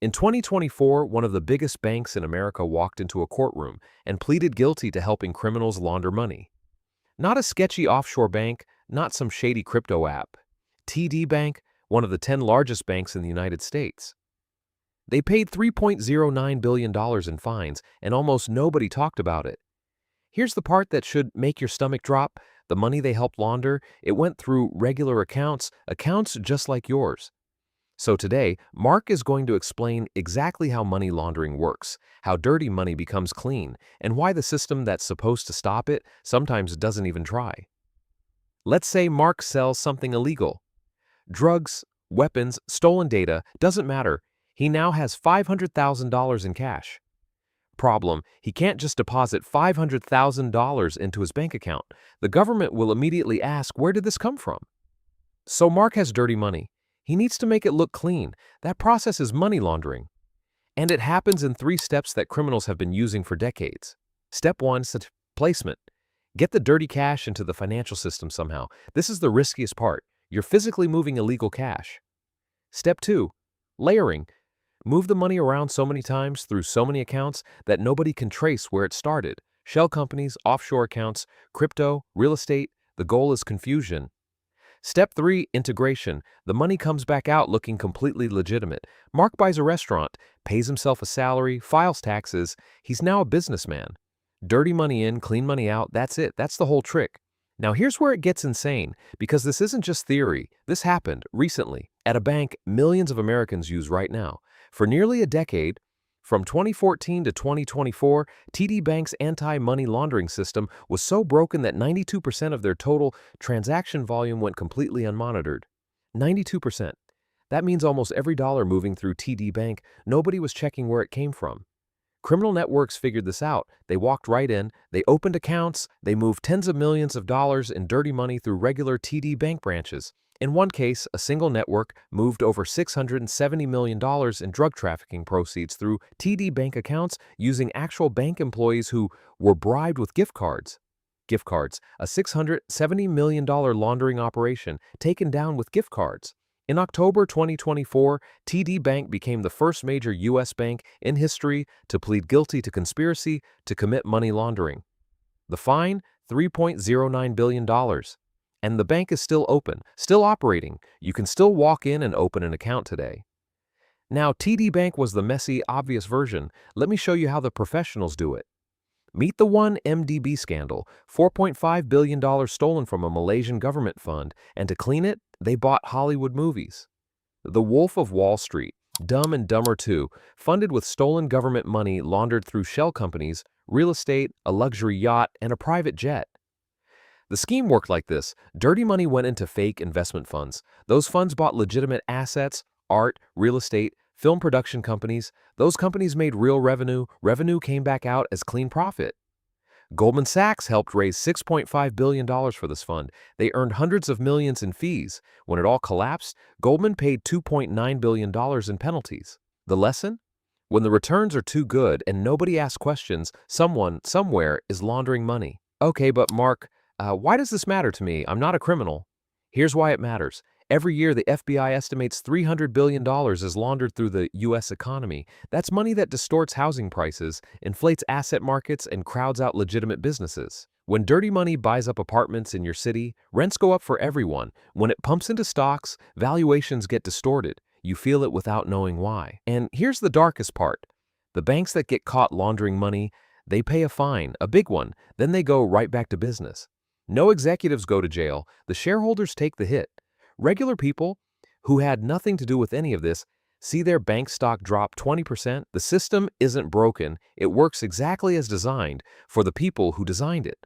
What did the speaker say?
In 2024, one of the biggest banks in America walked into a courtroom and pleaded guilty to helping criminals launder money. Not a sketchy offshore bank, not some shady crypto app. TD Bank, one of the 10 largest banks in the United States. They paid $3.09 billion in fines, and almost nobody talked about it. Here's the part that should make your stomach drop. The money they helped launder, it went through regular accounts just like yours. So today, Mark is going to explain exactly how money laundering works, how dirty money becomes clean, and why the system that's supposed to stop it sometimes doesn't even try. Let's say Mark sells something illegal. Drugs, weapons, stolen data, doesn't matter. He now has $500,000 in cash. Problem, he can't just deposit $500,000 into his bank account. The government will immediately ask, where did this come from? So Mark has dirty money. He needs to make it look clean. That process is money laundering. And it happens in 3 steps that criminals have been using for decades. Step 1, placement. Get the dirty cash into the financial system somehow. This is the riskiest part. You're physically moving illegal cash. Step 2, layering. Move the money around so many times through so many accounts that nobody can trace where it started. Shell companies, offshore accounts, crypto, real estate. The goal is confusion. Step 3, integration. The money comes back out looking completely legitimate. Mark buys a restaurant, pays himself a salary, files taxes. He's now a businessman. Dirty money in, clean money out, that's it. That's the whole trick. Now here's where it gets insane, because this isn't just theory. This happened recently at a bank millions of Americans use right now. For nearly a decade, from 2014 to 2024, TD Bank's anti-money laundering system was so broken that 92% of their total transaction volume went completely unmonitored. 92%. That means almost every dollar moving through TD Bank, nobody was checking where it came from. Criminal networks figured this out. They walked right in, they opened accounts, they moved tens of millions of dollars in dirty money through regular TD Bank branches. In one case, a single network moved over $670 million in drug trafficking proceeds through TD Bank accounts using actual bank employees who were bribed with gift cards. Gift cards, a $670 million laundering operation taken down with gift cards. In October 2024, TD Bank became the first major U.S. bank in history to plead guilty to conspiracy to commit money laundering. The fine, $3.09 billion. And the bank is still open, still operating. You can still walk in and open an account today. Now, TD Bank was the messy, obvious version. Let me show you how the professionals do it. Meet the 1MDB scandal, $4.5 billion stolen from a Malaysian government fund, and to clean it, they bought Hollywood movies. The Wolf of Wall Street, Dumb and Dumber 2, funded with stolen government money laundered through shell companies, real estate, a luxury yacht, and a private jet. The scheme worked like this. Dirty money went into fake investment funds. Those funds bought legitimate assets, art, real estate, film production companies. Those companies made real revenue. Revenue came back out as clean profit. Goldman Sachs helped raise $6.5 billion for this fund. They earned hundreds of millions in fees. When it all collapsed, Goldman paid $2.9 billion in penalties. The lesson? When the returns are too good and nobody asks questions, someone, somewhere, is laundering money. Okay, but Mark, why does this matter to me? I'm not a criminal. Here's why it matters. Every year, the FBI estimates $300 billion is laundered through the U.S. economy. That's money that distorts housing prices, inflates asset markets, and crowds out legitimate businesses. When dirty money buys up apartments in your city, rents go up for everyone. When it pumps into stocks, valuations get distorted. You feel it without knowing why. And here's the darkest part. The banks that get caught laundering money, they pay a fine, a big one, then they go right back to business. No executives go to jail. The shareholders take the hit. Regular people, who had nothing to do with any of this, see their bank stock drop 20%. The system isn't broken. It works exactly as designed for the people who designed it.